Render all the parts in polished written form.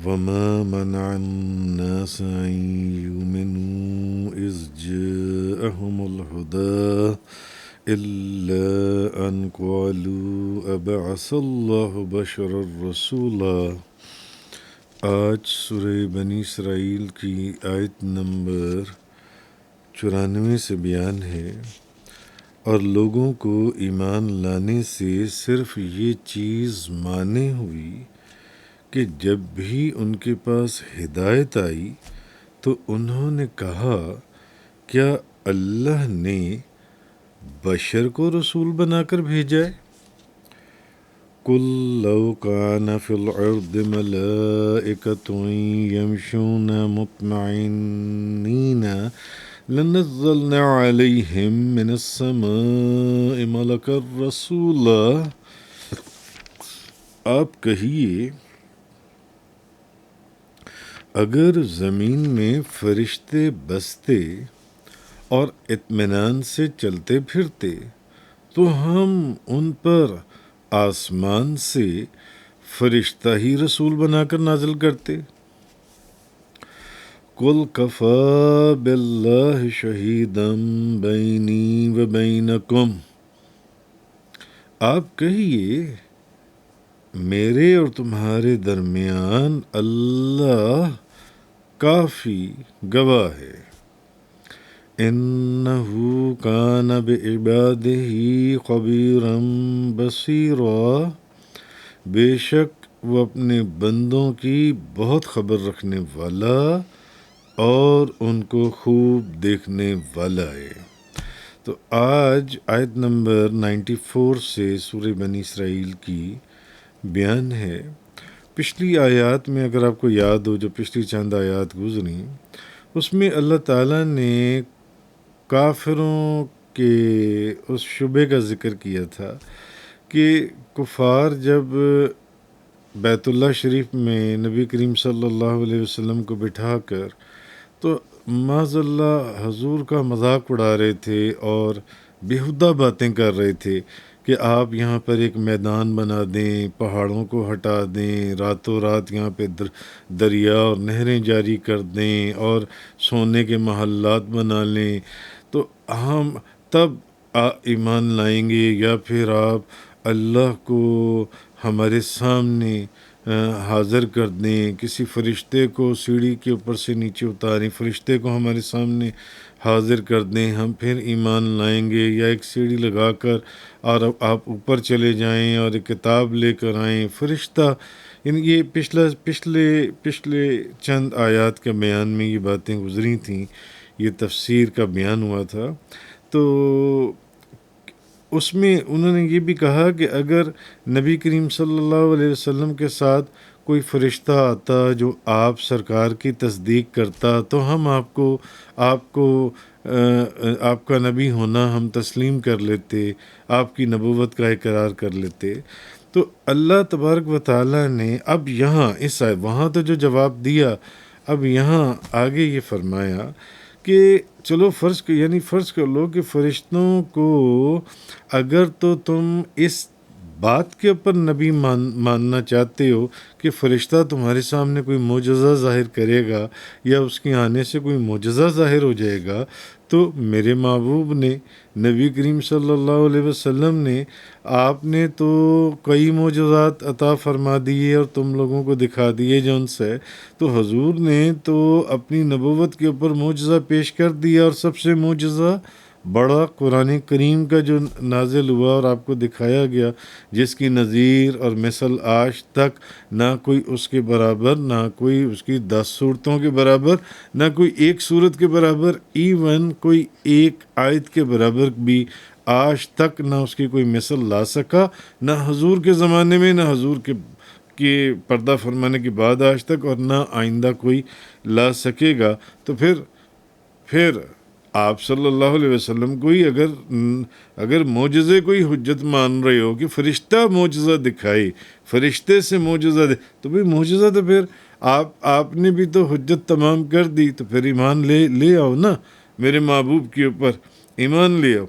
وما منع الناس أن يؤمنوا إذ جاءهم الهدى إلا أن قالوا أبعث الله بشرا رسولا۔ آج سورہ بنی اسرائیل کی آیت نمبر 94 سے بیان ہے، اور لوگوں کو ایمان لانے سے صرف یہ چیز مانے ہوئی کہ جب بھی ان کے پاس ہدایت آئی تو انہوں نے کہا کیا اللہ نے بشر کو رسول بنا کر بھیجا ہے؟ قُلْ لَوْ كَانَ فِي الْأَرْضِ مَلَائِكَةٌ يَمْشُونَ مُطْمَئِنِّينَ لَنَزَّلْنَا عَلَيْهِمْ مِنَ السَّمَاءِ مَلَكًا رَسُولًا۔ آپ کہیے اگر زمین میں فرشتے بستے اور اطمینان سے چلتے پھرتے تو ہم ان پر آسمان سے فرشتہ ہی رسول بنا کر نازل کرتے۔ قُلْ كَفَى بِاللَّهِ شَهِيدًا بَيْنِي وَبَيْنَكُمْ۔ آپ کہیے میرے اور تمہارے درمیان اللہ کافی گواہ ہے۔ إِنَّهُ كَانَ بِعِبَادِهِ خَبِيرًا بَصِيرًا۔ بے شک وہ اپنے بندوں کی بہت خبر رکھنے والا اور ان کو خوب دیکھنے والا ہے۔ تو آج آیت نمبر 94 سے سورہ بنی اسرائیل کی بیان ہے۔ پچھلی آیات میں اگر آپ کو یاد ہو، جو پچھلی چند آیات گزری، اس میں اللہ تعالیٰ نے کافروں کے اس شبے کا ذکر کیا تھا کہ کفار جب بیت اللہ شریف میں نبی کریم صلی اللہ علیہ وسلم کو بٹھا کر تو معاذ اللہ حضور کا مذاق اڑا رہے تھے اور بیہودہ باتیں کر رہے تھے کہ آپ یہاں پر ایک میدان بنا دیں، پہاڑوں کو ہٹا دیں، راتوں رات یہاں پہ دریا اور نہریں جاری کر دیں اور سونے کے محلات بنا لیں تو ہم تب ایمان لائیں گے، یا پھر آپ اللہ کو ہمارے سامنے حاضر کر دیں، کسی فرشتے کو سیڑھی کے اوپر سے نیچے اتاریں، فرشتے کو ہمارے سامنے حاضر کر دیں، ہم پھر ایمان لائیں گے، یا ایک سیڑھی لگا کر اور آپ اوپر چلے جائیں اور ایک کتاب لے کر آئیں فرشتہ۔ یعنی یہ پچھلے چند آیات کے بیان میں یہ باتیں گزری تھیں، یہ تفسیر کا بیان ہوا تھا۔ تو اس میں انہوں نے یہ بھی کہا کہ اگر نبی کریم صلی اللہ علیہ وسلم کے ساتھ کوئی فرشتہ آتا جو آپ سرکار کی تصدیق کرتا تو ہم آپ کو آپ کا نبی ہونا ہم تسلیم کر لیتے، آپ کی نبوت کا اقرار کر لیتے۔ تو اللہ تبارک و تعالیٰ نے اب یہاں وہاں تو جو جواب دیا، اب یہاں آگے یہ فرمایا کہ چلو فرض کر لو کہ فرشتوں کو اگر تو تم اس بات کے اوپر نبی ماننا چاہتے ہو کہ فرشتہ تمہارے سامنے کوئی معجزہ ظاہر کرے گا یا اس کے آنے سے کوئی معجزہ ظاہر ہو جائے گا، تو میرے محبوب نے، نبی کریم صلی اللہ علیہ وسلم نے، آپ نے تو کئی معجزات عطا فرما دیے اور تم لوگوں کو دکھا دیے جو ان سے، تو حضور نے تو اپنی نبوت کے اوپر معجزہ پیش کر دیا، اور سب سے معجزہ بڑا قرآن کریم کا جو نازل ہوا اور آپ کو دکھایا گیا، جس کی نظیر اور مثل آج تک نہ کوئی اس کے برابر، نہ کوئی اس کی 10 صورتوں کے برابر، نہ کوئی ایک صورت کے برابر، ایون کوئی ایک آیت کے برابر بھی آج تک نہ اس کی کوئی مثل لا سکا، نہ حضور کے زمانے میں، نہ حضور کے پردہ فرمانے کے بعد آج تک، اور نہ آئندہ کوئی لا سکے گا۔ تو پھر آپ صلی اللہ علیہ وسلم کو ہی اگر معجزے کوئی حجت مان رہے ہو کہ فرشتہ معجزہ دکھائے، فرشتے سے معجزہ تو بھئی معجزہ تو پھر آپ نے بھی تو حجت تمام کر دی، تو پھر ایمان لے آؤ نا، میرے محبوب کے اوپر ایمان لے آؤ۔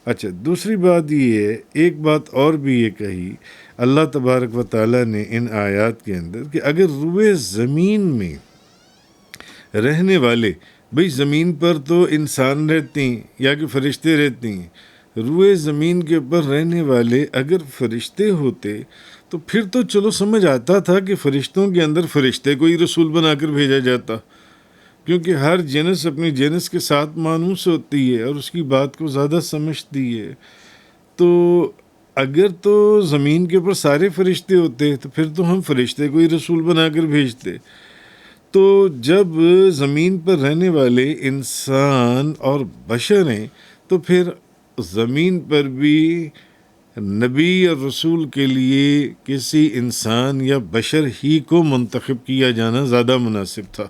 اچھا، دوسری بات یہ ہے، ایک بات اور بھی یہ کہی اللہ تبارک و تعالیٰ نے ان آیات کے اندر کہ اگر روئے زمین میں رہنے والے، بھئی زمین پر تو انسان رہتے ہیں یا کہ فرشتے رہتے ہیں، روئے زمین کے اوپر رہنے والے اگر فرشتے ہوتے تو پھر تو چلو سمجھ آتا تھا کہ فرشتوں کے اندر فرشتے کو ہی رسول بنا کر بھیجا جاتا، کیونکہ ہر جنس اپنی جنس کے ساتھ مانوس ہوتی ہے اور اس کی بات کو زیادہ سمجھتی ہے۔ تو اگر تو زمین کے اوپر سارے فرشتے ہوتے تو پھر تو ہم فرشتے کو ہی رسول بنا کر بھیجتے۔ تو جب زمین پر رہنے والے انسان اور بشر ہیں تو پھر زمین پر بھی نبی اور رسول کے لیے کسی انسان یا بشر ہی کو منتخب کیا جانا زیادہ مناسب تھا،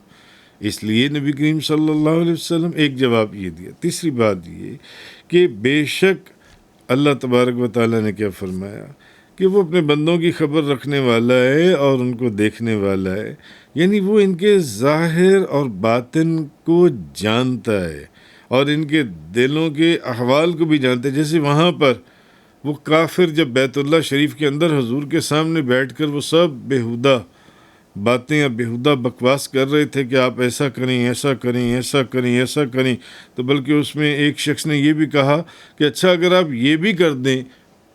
اس لیے نبی کریم صلی اللہ علیہ وسلم ایک جواب یہ دیا۔ تیسری بات یہ کہ بے شک اللہ تبارک و تعالیٰ نے کیا فرمایا کہ وہ اپنے بندوں کی خبر رکھنے والا ہے اور ان کو دیکھنے والا ہے، یعنی وہ ان کے ظاہر اور باطن کو جانتا ہے اور ان کے دلوں کے احوال کو بھی جانتا ہے۔ جیسے وہاں پر وہ کافر جب بیت اللہ شریف کے اندر حضور کے سامنے بیٹھ کر وہ سب بیہودہ باتیں اور بیہودہ بکواس کر رہے تھے کہ آپ ایسا کریں، ایسا کریں، ایسا کریں، ایسا کریں، تو بلکہ اس میں ایک شخص نے یہ بھی کہا کہ اچھا اگر آپ یہ بھی کر دیں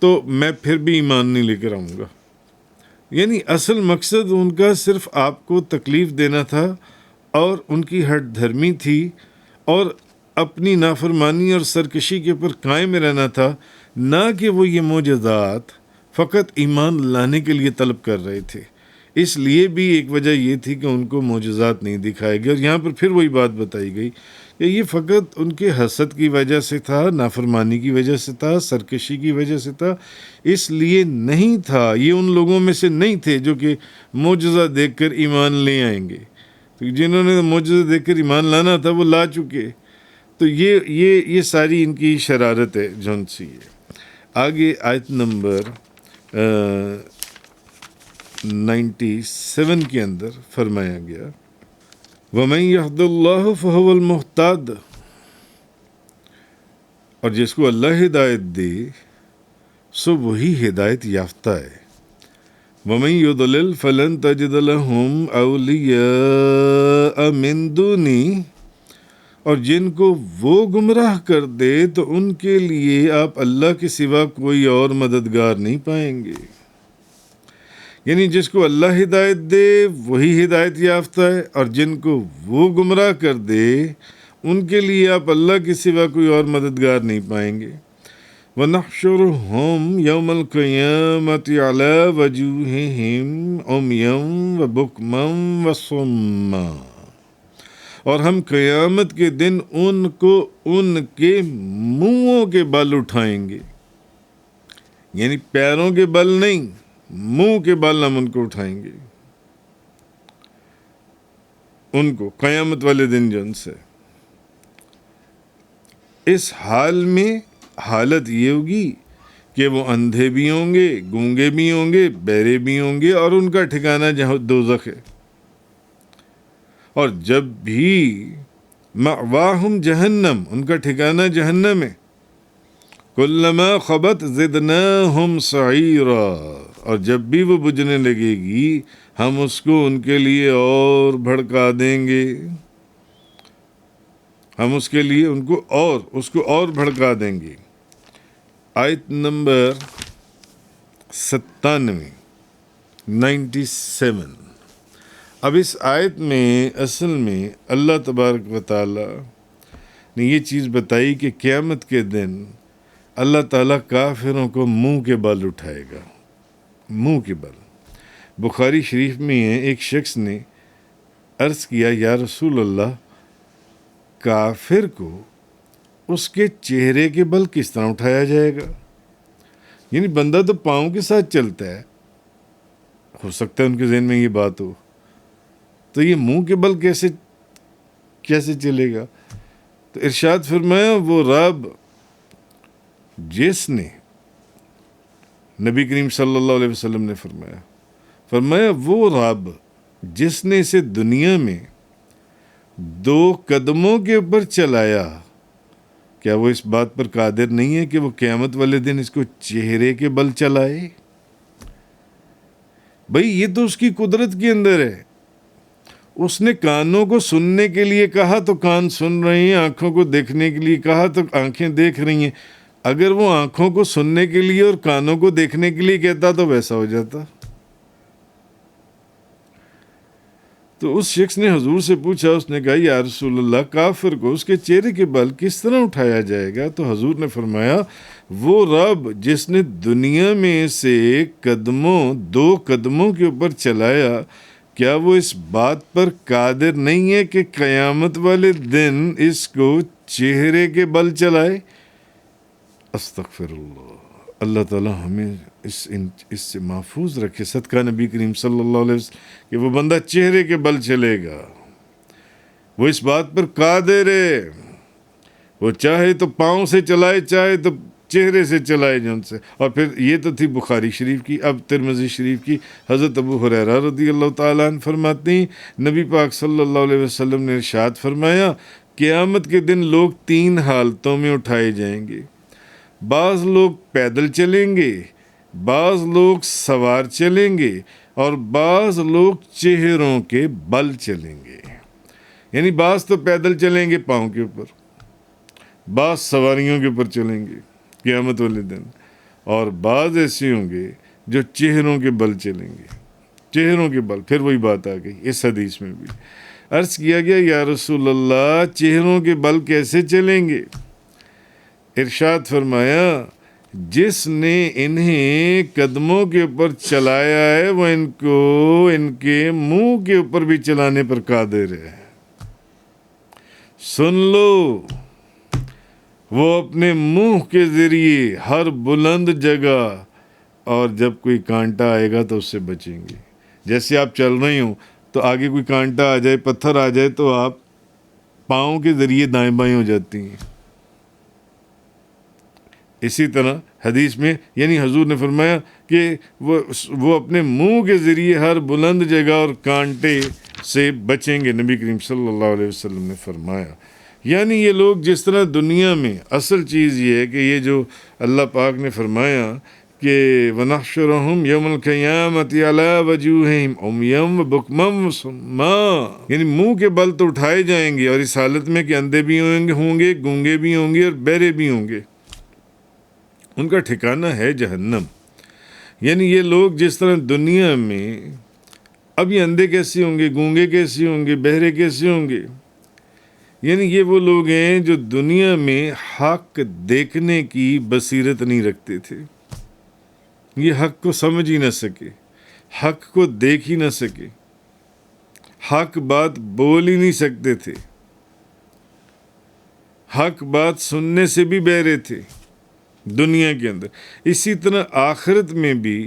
تو میں پھر بھی ایمان نہیں لے کر آؤں گا۔ یعنی اصل مقصد ان کا صرف آپ کو تکلیف دینا تھا اور ان کی ہٹ دھرمی تھی اور اپنی نافرمانی اور سرکشی کے اوپر قائم رہنا تھا، نہ کہ وہ یہ معجزات فقط ایمان لانے کے لیے طلب کر رہے تھے۔ اس لیے بھی ایک وجہ یہ تھی کہ ان کو معجزات نہیں دکھائے گئے، اور یہاں پر پھر وہی بات بتائی گئی کہ یہ فقط ان کے حسد کی وجہ سے تھا، نافرمانی کی وجہ سے تھا، سرکشی کی وجہ سے تھا، اس لیے نہیں تھا، یہ ان لوگوں میں سے نہیں تھے جو کہ معجزہ دیکھ کر ایمان لے آئیں گے۔ تو جنہوں نے معجزہ دیکھ کر ایمان لانا تھا وہ لا چکے۔ تو یہ ساری ان کی شرارت ہے جون سی ہے۔ آگے آیت نمبر 97 کے اندر فرمایا گیا وَمَن يَهْدِ اللَّهُ فَهُوَ الْمُهْتَدِ، اور جس کو اللہ ہدایت دے سو وہی ہدایت یافتہ ہے۔ وَمَن يُضْلِلْ فَلَن تَجِدَ لَهُمْ أَوْلِيَاءَ مِن دُونِي، اور جن کو وہ گمراہ کر دے تو ان کے لیے آپ اللہ کے سوا کوئی اور مددگار نہیں پائیں گے۔ یعنی جس کو اللہ ہدایت دے وہی ہدایت یافتہ ہے، اور جن کو وہ گمراہ کر دے ان کے لیے آپ اللہ کے سوا کوئی اور مددگار نہیں پائیں گے۔ وَنَحْشُرُهُمْ يَوْمَ الْقِيَامَةِ عَلَى وَجُوهِهِمْ عُمْيًا وَبُكْمًا وَصُمًّا، اور ہم قیامت کے دن ان کو ان کے منہوں کے بل اٹھائیں گے، یعنی پیروں کے بل نہیں، منہ کے بال ہم ان کو اٹھائیں گے، ان کو قیامت والے دن جو ان سے اس حال میں حالت یہ ہوگی کہ وہ اندھے بھی ہوں گے، گونگے بھی ہوں گے، بہرے بھی ہوں گے، اور ان کا ٹھکانہ جہاں دوزخ ہے۔ اور جب بھی مأواہم جہنم، ان کا ٹھکانہ جہنم ہے، کلما خبت زدناہم سعیرا، اور جب بھی وہ بجھنے لگے گی ہم اس کو ان کے لیے اور بھڑکا دیں گے، ہم اس کے لیے اس کو اور بھڑکا دیں گے۔ آیت نمبر 97۔ اب اس آیت میں اصل میں اللہ تبارک و تعالی نے یہ چیز بتائی کہ قیامت کے دن اللہ تعالیٰ کافروں کو منہ کے بل اٹھائے گا، منہ کے بل۔ بخاری شریف میں ہے، ایک شخص نے عرض کیا یا رسول اللہ، کافر کو اس کے چہرے کے بل کس طرح اٹھایا جائے گا؟ یعنی بندہ تو پاؤں کے ساتھ چلتا ہے، ہو سکتا ہے ان کے ذہن میں یہ بات ہو، تو یہ منہ کے بل کیسے چلے گا؟ تو ارشاد فرمایا وہ رب جس نے، نبی کریم صلی اللہ علیہ وسلم نے فرمایا وہ رب جس نے اسے دنیا میں 2 قدموں کے اوپر چلایا کیا وہ اس بات پر قادر نہیں ہے کہ وہ قیامت والے دن اس کو چہرے کے بل چلائے؟ بھئی یہ تو اس کی قدرت کے اندر ہے. اس نے کانوں کو سننے کے لیے کہا تو کان سن رہی ہیں، آنکھوں کو دیکھنے کے لیے کہا تو آنکھیں دیکھ رہی ہیں. اگر وہ آنکھوں کو سننے کے لیے اور کانوں کو دیکھنے کے لیے کہتا تو ویسا ہو جاتا. تو اس شخص نے حضور سے پوچھا، اس نے کہا یا رسول اللہ، کافر کو اس کے چہرے کے بل کس طرح اٹھایا جائے گا؟ تو حضور نے فرمایا، وہ رب جس نے دنیا میں سے دو قدموں کے اوپر چلایا، کیا وہ اس بات پر قادر نہیں ہے کہ قیامت والے دن اس کو چہرے کے بل چلائے؟ استغفر اللہ. اللہ تعالیٰ ہمیں اس سے محفوظ رکھے. صدقہ نبی کریم صلی اللہ علیہ وسلم کہ وہ بندہ چہرے کے بل چلے گا. وہ اس بات پر قادر ہے، وہ چاہے تو پاؤں سے چلائے، چاہے تو چہرے سے چلائے جن سے. اور پھر یہ تو تھی بخاری شریف کی. اب ترمذی شریف کی حضرت ابو ہریرہ رضی اللہ تعالیٰ عنہ فرماتے ہیں، نبی پاک صلی اللہ علیہ وسلم نے ارشاد فرمایا، قیامت کے دن لوگ 3 حالتوں میں اٹھائے جائیں گے. بعض لوگ پیدل چلیں گے، بعض لوگ سوار چلیں گے، اور بعض لوگ چہروں کے بل چلیں گے. یعنی بعض تو پیدل چلیں گے پاؤں کے اوپر، بعض سواریوں کے اوپر چلیں گے قیامت والے دن، اور بعض ایسے ہوں گے جو چہروں کے بل چلیں گے. چہروں کے بل، پھر وہی بات آ گئی اس حدیث میں بھی. عرض کیا گیا یا رسول اللہ، چہروں کے بل کیسے چلیں گے؟ ارشاد فرمایا، جس نے انہیں قدموں کے اوپر چلایا ہے وہ ان کو ان کے منہ کے اوپر بھی چلانے پر قادر ہے. سن لو، وہ اپنے منہ کے ذریعے ہر بلند جگہ، اور جب کوئی کانٹا آئے گا تو اس سے بچیں گے. جیسے آپ چل رہے ہوں تو آگے کوئی کانٹا آ جائے، پتھر آ جائے تو آپ پاؤں کے ذریعے دائیں بائیں ہو جاتی ہیں. اسی طرح حدیث میں یعنی حضور نے فرمایا کہ وہ اپنے منہ کے ذریعے ہر بلند جگہ اور کانٹے سے بچیں گے. نبی کریم صلی اللہ علیہ وسلم نے فرمایا. یعنی یہ لوگ جس طرح دنیا میں، اصل چیز یہ ہے کہ یہ جو اللہ پاک نے فرمایا کہ وَنَحْشُرُهُمْ يَوْمَ الْقِيَامَةِ عَلَىٰ وَجُوهِهِمْ عُمْيًا وَبُكْمًا وَصُمًّا، یعنی منہ کے بل تو اٹھائے جائیں گے، اور اس حالت میں کہ اندھے بھی ہوں گے، گونگے بھی ہوں گے، اور بہرے بھی ہوں گے. ان کا ٹھکانہ ہے جہنم. یعنی یہ لوگ جس طرح دنیا میں، اب یہ اندھے کیسے ہوں گے، گونگے کیسے ہوں گے، بہرے کیسے ہوں گے؟ یعنی یہ وہ لوگ ہیں جو دنیا میں حق دیکھنے کی بصیرت نہیں رکھتے تھے. یہ حق کو سمجھ ہی نہ سکے، حق کو دیکھ ہی نہ سکے، حق بات بول ہی نہیں سکتے تھے، حق بات سننے سے بھی بہرے تھے دنیا کے اندر. اسی طرح آخرت میں بھی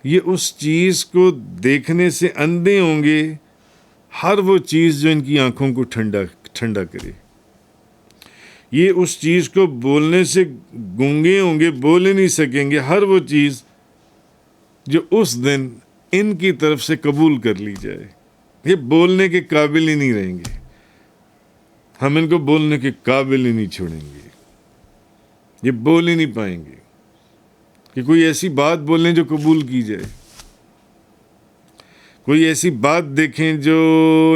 یہ اس چیز کو دیکھنے سے اندھے ہوں گے، ہر وہ چیز جو ان کی آنکھوں کو ٹھنڈا کرے. یہ اس چیز کو بولنے سے گونگے ہوں گے، بول ہی نہیں سکیں گے، ہر وہ چیز جو اس دن ان کی طرف سے قبول کر لی جائے. یہ بولنے کے قابل ہی نہیں رہیں گے، ہم ان کو بولنے کے قابل ہی نہیں چھوڑیں گے. یہ بول ہی نہیں پائیں گے کہ کوئی ایسی بات بولیں جو قبول کی جائے، کوئی ایسی بات دیکھیں جو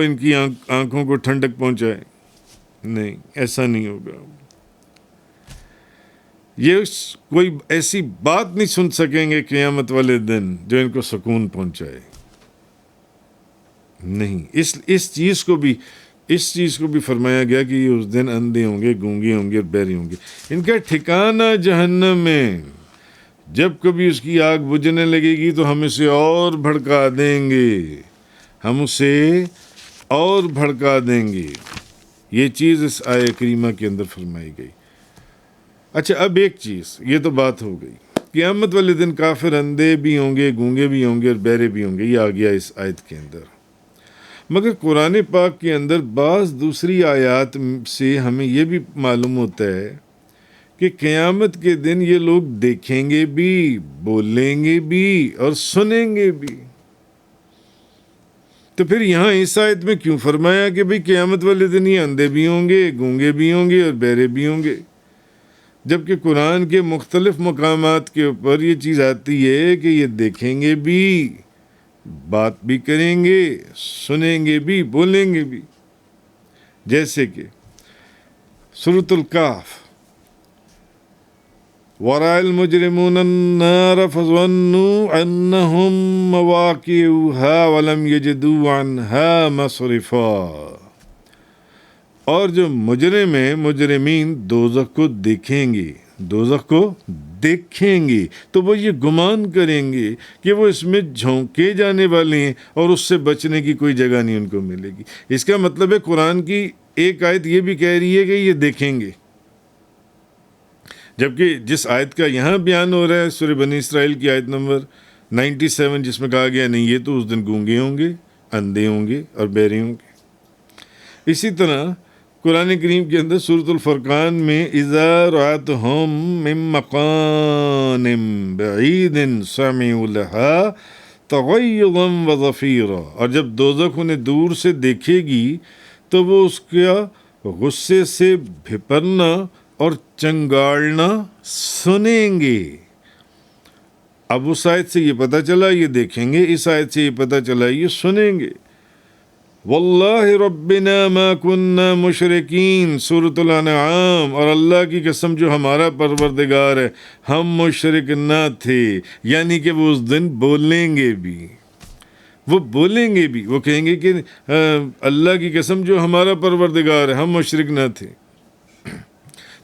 ان کی آنکھوں کو ٹھنڈک پہنچائے. نہیں، ایسا نہیں ہوگا. یہ کوئی ایسی بات نہیں سن سکیں گے قیامت والے دن جو ان کو سکون پہنچائے. نہیں، اس چیز کو بھی فرمایا گیا کہ یہ اس دن اندھے ہوں گے، گونگے ہوں گے اور بہرے ہوں گے. ان کا ٹھکانہ جہنم میں. جب کبھی اس کی آگ بجھنے لگے گی تو ہم اسے اور بھڑکا دیں گے، ہم اسے اور بھڑکا دیں گے. یہ چیز اس آیہ کریمہ کے اندر فرمائی گئی. اچھا، اب ایک چیز، یہ تو بات ہو گئی، قیامت والے دن کافر اندھے بھی ہوں گے، گونگے بھی ہوں گے اور بہرے بھی ہوں گے. یہ آ گیا اس آیت کے اندر. مگر قرآن پاک کے اندر بعض دوسری آیات سے ہمیں یہ بھی معلوم ہوتا ہے کہ قیامت کے دن یہ لوگ دیکھیں گے بھی، بولیں گے بھی اور سنیں گے بھی. تو پھر یہاں اس آیت میں کیوں فرمایا کہ بھئی قیامت والے دن یہ اندھے بھی ہوں گے، گونگے بھی ہوں گے اور بہرے بھی ہوں گے، جبکہ قرآن کے مختلف مقامات کے اوپر یہ چیز آتی ہے کہ یہ دیکھیں گے بھی، بات بھی کریں گے، سنیں گے بھی، بولیں گے بھی. جیسے کہ سورۃ الکہف، ورأى المجرمون النار فظنوا أنهم مواقعها ولم يجدوا عنها مصرفا. اور جو مجرمین دوزخ کو دیکھیں گے، دوزخ کو دیکھیں گے تو وہ یہ گمان کریں گے کہ وہ اس میں جھونکے جانے والے ہیں اور اس سے بچنے کی کوئی جگہ نہیں ان کو ملے گی. اس کا مطلب ہے قرآن کی ایک آیت یہ بھی کہہ رہی ہے کہ یہ دیکھیں گے، جبکہ جس آیت کا یہاں بیان ہو رہا ہے سورہ بنی اسرائیل کی آیت نمبر 97، جس میں کہا گیا نہیں یہ تو اس دن گونگے ہوں گے، اندھے ہوں گے اور بہرے ہوں گے. اسی طرح قرآن کریم کے اندر سورۃ الفرقان میں اذا رأتهم من مکان بعید سمعوا لها تغیظا وزفیرا. اور جب دوزخ انہیں دور سے دیکھے گی تو وہ اس کا غصے سے بھپرنا اور چنگاڑنا سنیں گے. اب اس آیت سے یہ پتہ چلا یہ دیکھیں گے، اس آیت سے یہ پتہ چلا یہ سنیں گے. واللہ ربنا ما کننا مشرکین، سورۃ الانعام، اور اللہ کی قسم جو ہمارا پروردگار ہے ہم مشرک نہ تھے. یعنی کہ وہ اس دن بولیں گے بھی، وہ بولیں گے بھی، وہ کہیں گے کہ اللہ کی قسم جو ہمارا پروردگار ہے ہم مشرک نہ تھے.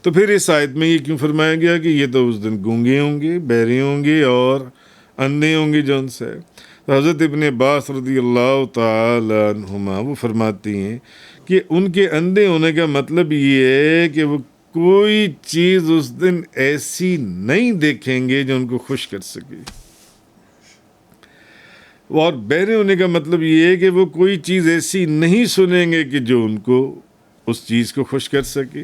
تو پھر اس آیت میں یہ کیوں فرمایا گیا کہ یہ تو اس دن گونگے ہوں گے، بہرے ہوں گے اور اندھے ہوں گے جون سے؟ تو حضرت ابن عباس رضی اللہ تعالی عنہما وہ فرماتی ہیں کہ ان کے اندھے ہونے کا مطلب یہ ہے کہ وہ کوئی چیز اس دن ایسی نہیں دیکھیں گے جو ان کو خوش کر سکے، اور بہرے ہونے کا مطلب یہ ہے کہ وہ کوئی چیز ایسی نہیں سنیں گے کہ جو ان کو اس چیز کو خوش کر سکے.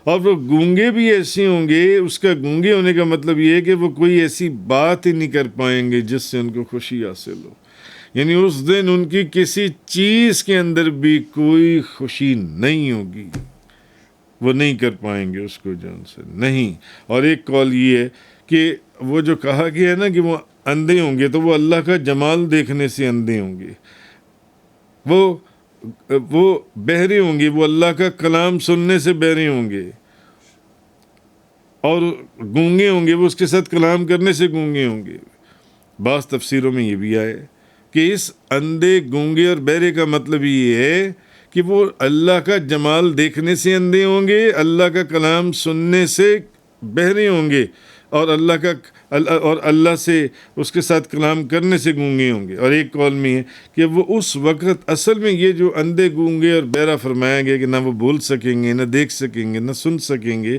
اور وہ گونگے بھی ایسے ہوں گے، اس کا گونگے ہونے کا مطلب یہ ہے کہ وہ کوئی ایسی بات ہی نہیں کر پائیں گے جس سے ان کو خوشی حاصل ہو. یعنی اس دن ان کی کسی چیز کے اندر بھی کوئی خوشی نہیں ہوگی، وہ نہیں کر پائیں گے اس کو جو ان سے نہیں. اور ایک قول یہ ہے کہ وہ جو کہا گیا ہے نا کہ وہ اندھے ہوں گے تو وہ اللہ کا جمال دیکھنے سے اندھے ہوں گے، وہ بہرے ہوں گے، وہ اللہ کا کلام سننے سے بہرے ہوں گے، اور گونگے ہوں گے وہ اس کے ساتھ کلام کرنے سے گونگے ہوں گے. بعض تفسیروں میں یہ بھی آئے کہ اس اندھے، گونگے اور بہرے کا مطلب یہ ہے کہ وہ اللہ کا جمال دیکھنے سے اندھے ہوں گے، اللہ کا کلام سننے سے بہرے ہوں گے، اور اللہ سے اس کے ساتھ کلام کرنے سے گونگے ہوں گے. اور ایک قول میں ہے کہ وہ اس وقت، اصل میں یہ جو اندھے، گونگے اور بہرا فرمایا گیا کہ نہ وہ بول سکیں گے، نہ دیکھ سکیں گے، نہ سن سکیں گے،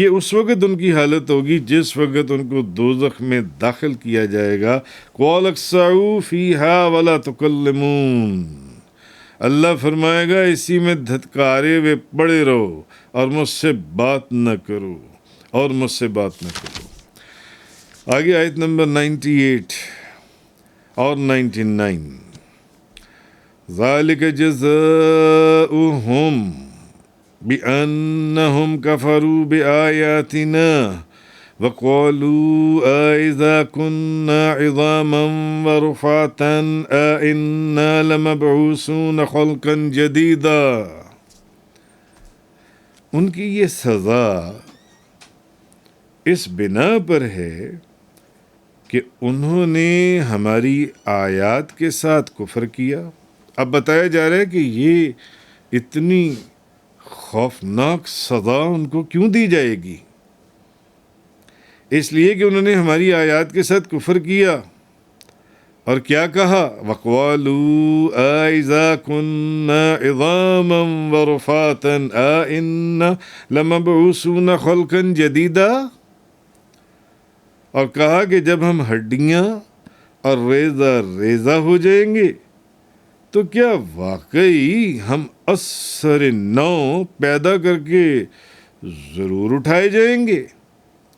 یہ اس وقت ان کی حالت ہوگی جس وقت ان کو دوزخ میں داخل کیا جائے گا. قَالَ اخْسَئُوا فِيهَا وَلَا تُكَلِّمُونَ. اللہ فرمائے گا اسی میں دھتکارے ہوئے پڑے رہو اور مجھ سے بات نہ کرو، اور مجھ سے بات نہ کرو. آگے آیت نمبر 98 اور 99. ذَلِكَ جَزَاؤُهُمْ بِأَنَّهُمْ كَفَرُوا بِآيَاتِنَا وَقَالُوا أَإِذَا كُنَّا عِظَامًا وَرُفَاتًا أَإِنَّا لَمَبْعُوثُونَ خَلْقًا جَدِيدًا. ان کی یہ سزا اس بنا پر ہے کہ انہوں نے ہماری آیات کے ساتھ کفر کیا. اب بتایا جا رہا ہے کہ یہ اتنی خوفناک سزا ان کو کیوں دی جائے گی؟ اس لیے کہ انہوں نے ہماری آیات کے ساتھ کفر کیا اور کیا کہا؟ وَقَالُوا أَإِذَا كُنَّا عِظَامًا وَرُفَاتًا أَإِنَّا لَمَبْعُوثُونَ خَلْقًا جَدِيدًا. اور کہا کہ جب ہم ہڈیاں اور ریزہ ریزہ ہو جائیں گے تو کیا واقعی ہم اثر نو پیدا کر کے ضرور اٹھائے جائیں گے؟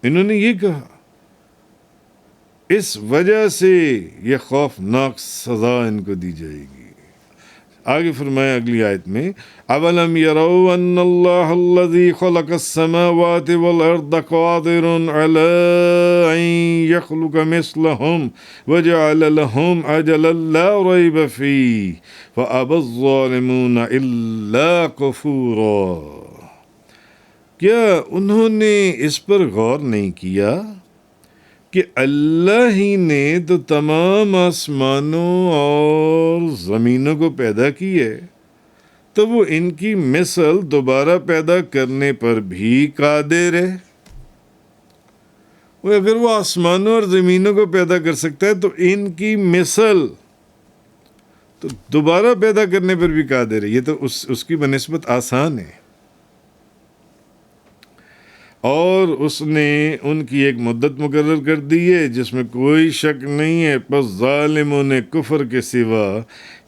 انہوں نے یہ کہا. اس وجہ سے یہ خوفناک سزا ان کو دی جائے گی. آگے فرمایا اگلی آیت میں اولم يروا ان اللہ الذی خلق السماوات والارض قادر علی ان يخلق مثلهم وجعل لهم اجلا لا ریب فیہ فابى الظالمون الا کفورا۔ کیا انہوں نے اس پر غور نہیں کیا کہ اللہ ہی نے تو تمام آسمانوں اور زمینوں کو پیدا کی ہے، تو وہ ان کی مثل دوبارہ پیدا کرنے پر بھی قادر ہے۔ وہ اگر وہ آسمانوں اور زمینوں کو پیدا کر سکتا ہے تو ان کی مثل تو دوبارہ پیدا کرنے پر بھی قادر ہے۔ یہ تو اس کی بنسبت آسان ہے، اور اس نے ان کی ایک مدت مقرر کر دی ہے جس میں کوئی شک نہیں ہے۔ پس ظالموں نے کفر کے سوا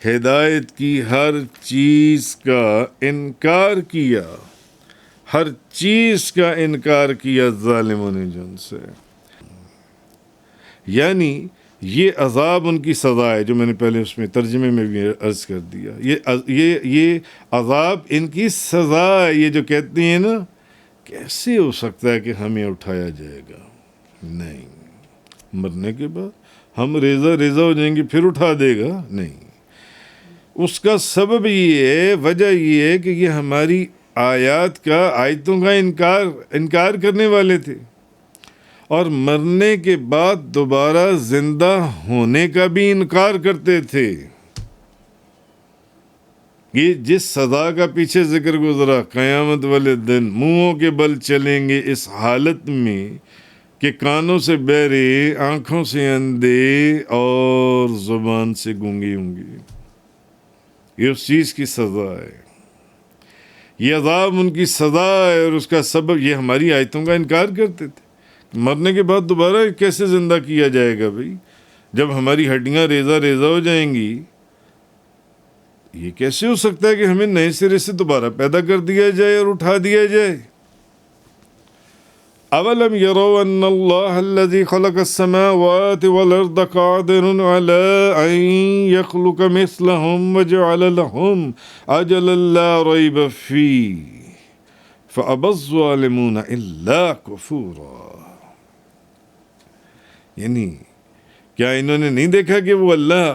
ہدایت کی ہر چیز کا انکار کیا، ہر چیز کا انکار کیا ظالموں نے جن سے، یعنی یہ عذاب ان کی سزا ہے، جو میں نے پہلے اس میں ترجمے میں بھی عرض کر دیا۔ یہ عذاب ان کی سزا ہے۔ یہ جو کہتے ہیں نا کیسے ہو سکتا ہے کہ ہمیں اٹھایا جائے گا، نہیں، مرنے کے بعد ہم ریزہ ہو جائیں گے پھر اٹھا دے گا، نہیں۔ اس کا سبب یہ ہے، وجہ یہ ہے کہ یہ ہماری آیتوں کا انکار کرنے والے تھے، اور مرنے کے بعد دوبارہ زندہ ہونے کا بھی انکار کرتے تھے۔ یہ جس سزا کا پیچھے ذکر گزرا، قیامت والے دن منہوں کے بل چلیں گے اس حالت میں کہ کانوں سے بہرے، آنکھوں سے اندھے اور زبان سے گونگے ہوں گے۔ یہ اس چیز کی سزا ہے، یہ عذاب ان کی سزا ہے، اور اس کا سبب یہ ہماری آیتوں کا انکار کرتے تھے۔ مرنے کے بعد دوبارہ کیسے زندہ کیا جائے گا بھائی؟ جب ہماری ہڈیاں ریزہ ہو جائیں گی، یہ کیسے ہو سکتا ہے کہ ہمیں نئے سرے سے دوبارہ پیدا کر دیا جائے اور اٹھا دیا جائے؟ اولم يروا ان اللہ الذی خلق السماوات والارض قادر علی ان يخلق مثلهم وجعل لهم اجلا لا ریب فیہ فابى الظالمون الا کفورا۔ یعنی کیا انہوں نے نہیں دیکھا کہ وہ اللہ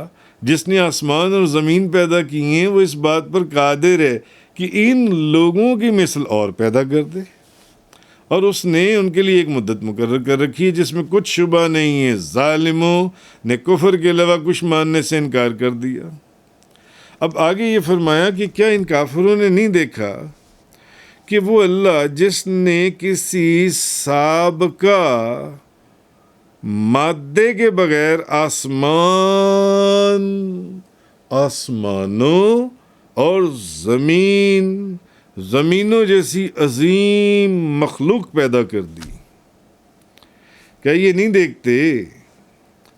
جس نے آسمان اور زمین پیدا کی ہیں، وہ اس بات پر قادر ہے کہ ان لوگوں کی مثل اور پیدا کر دے، اور اس نے ان کے لیے ایک مدت مقرر کر رکھی ہے جس میں کچھ شبہ نہیں ہے۔ ظالموں نے کفر کے علاوہ کچھ ماننے سے انکار کر دیا۔ اب آگے یہ فرمایا کہ کیا ان کافروں نے نہیں دیکھا کہ وہ اللہ جس نے کسی سابقہ مادے کے بغیر آسمانوں اور زمینوں جیسی عظیم مخلوق پیدا کر دی، کیا یہ نہیں دیکھتے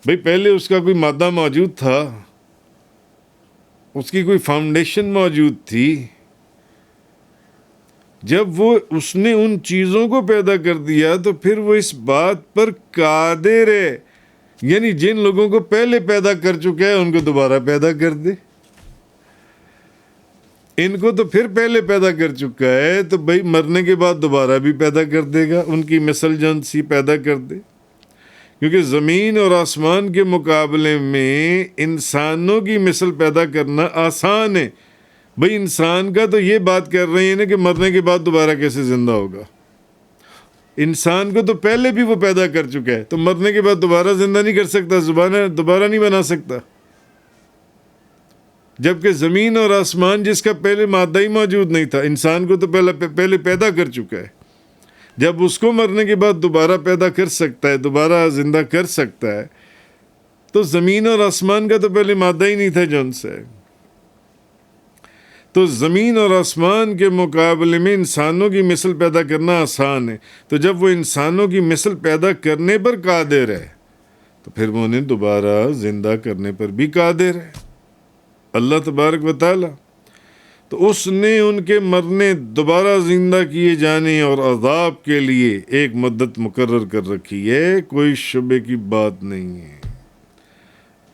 بھئی پہلے اس کا کوئی مادہ موجود تھا، اس کی کوئی فاؤنڈیشن موجود تھی، جب اس نے ان چیزوں کو پیدا کر دیا تو پھر وہ اس بات پر قادر ہے، یعنی جن لوگوں کو پہلے پیدا کر چکا ہے ان کو دوبارہ پیدا کر دے۔ ان کو تو پھر پہلے پیدا کر چکا ہے تو بھائی مرنے کے بعد دوبارہ بھی پیدا کر دے گا، ان کی مثل جن سی پیدا کر دے۔ کیونکہ زمین اور آسمان کے مقابلے میں انسانوں کی مثل پیدا کرنا آسان ہے۔ بھئی انسان کا تو یہ بات کر رہے ہیں نا کہ مرنے کے بعد دوبارہ کیسے زندہ ہوگا۔ انسان کو تو پہلے بھی وہ پیدا کر چکا ہے، تو مرنے کے بعد دوبارہ زندہ نہیں کر سکتا، دوبارہ نہیں بنا سکتا۔ جبکہ زمین اور آسمان جس کا پہلے مادہ ہی موجود نہیں تھا، انسان کو تو پہلے پیدا کر چکا ہے، جب اس کو مرنے کے بعد دوبارہ پیدا کر سکتا ہے، دوبارہ زندہ کر سکتا ہے، تو زمین اور آسمان کا تو پہلے مادہ ہی نہیں تھا جن سے۔ تو زمین اور آسمان کے مقابلے میں انسانوں کی مثل پیدا کرنا آسان ہے، تو جب وہ انسانوں کی مثل پیدا کرنے پر قادر ہے تو پھر وہ انہیں دوبارہ زندہ کرنے پر بھی قادر ہے اللہ تبارک و تعالی۔ تو اس نے ان کے مرنے، دوبارہ زندہ کیے جانے اور عذاب کے لیے ایک مدت مقرر کر رکھی ہے، کوئی شبے کی بات نہیں ہے،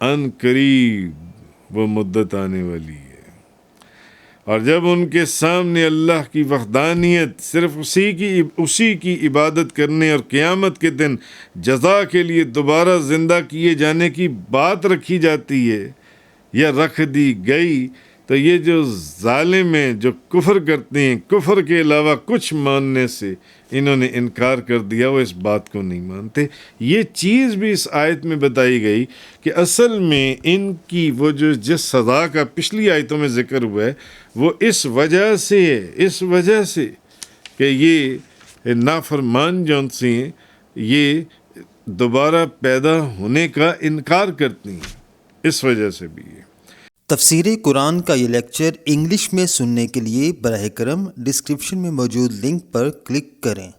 ان قریب وہ مدت آنے والی ہے۔ اور جب ان کے سامنے اللہ کی وحدانیت، صرف اسی کی عبادت کرنے اور قیامت کے دن جزا کے لیے دوبارہ زندہ کیے جانے کی بات رکھی جاتی ہے یا رکھ دی گئی، تو یہ جو ظالم ہیں، جو کفر کرتے ہیں، کفر کے علاوہ کچھ ماننے سے انہوں نے انکار کر دیا، وہ اس بات کو نہیں مانتے۔ یہ چیز بھی اس آیت میں بتائی گئی کہ اصل میں ان کی وہ جس سزا کا پچھلی آیتوں میں ذکر ہوا ہے، وہ اس وجہ سے ہے، اس وجہ سے کہ یہ نافرمان جون سے ہیں، یہ دوبارہ پیدا ہونے کا انکار کرتی ہیں، اس وجہ سے بھی ہے۔ تفسیر قرآن کا یہ لیکچر انگلش میں سننے کے لیے براہ کرم ڈسکرپشن میں موجود لنک پر کلک کریں۔